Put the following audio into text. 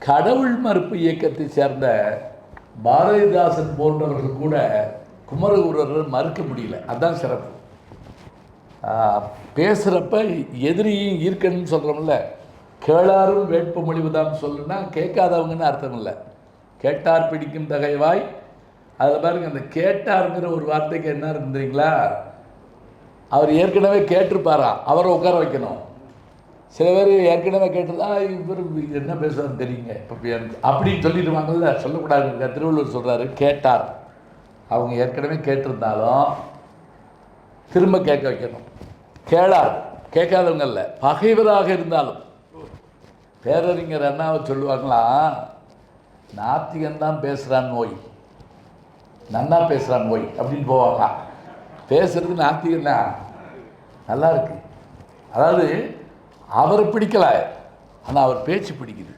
கடவுள் மறுப்பு இயக்கத்தை சேர்ந்த பாரதிதாசன் போன்றவர்கள் கூட குமரகுருவர்கள் மறுக்க முடியல. அதுதான் சிறப்பு. பேசுகிறப்ப எதிரியும் ஈர்க்கணும்னு சொல்கிறோம்ல, கேளாரும் வேட்பு மொழிவுதான் சொல்லுன்னா கேட்காதவங்கன்னு அர்த்தம் இல்லை. கேட்டார் பிடிக்கும் தகைவாய். அதில் பாருங்கள், அந்த கேட்டாருங்கிற ஒரு வார்த்தைக்கு என்ன இருந்தீங்களா, அவர் ஏற்கனவே கேட்டிருப்பாராம், அவரை உட்கார வைக்கணும். சில பேர் ஏற்கனவே கேட்டதா இவர் என்ன பேசுகிறான்னு தெரியுங்க இப்போ அப்படின்னு சொல்லிடுவாங்கல்ல, சொல்லக்கூடாதுங்க. திருவள்ளுவர் சொல்கிறாரு, கேட்டார். அவங்க ஏற்கனவே கேட்டிருந்தாலும் திரும்ப கேட்க வைக்கணும். கேளார், கேட்காதவங்க இல்லை, பகைவராக இருந்தாலும். பேரறிஞர் அண்ணாவை சொல்லுவாங்களாம், நாத்திகன்தான் பேசுகிறான் நோய், நன்னா பேசுகிறான் நோய் அப்படின்னு போவாங்க. பேசுறது நாத்திகன்னா நல்லா இருக்கு, அதாவது அவரை பிடிக்கல, ஆனால் அவர் பேச்சு பிடிக்குது.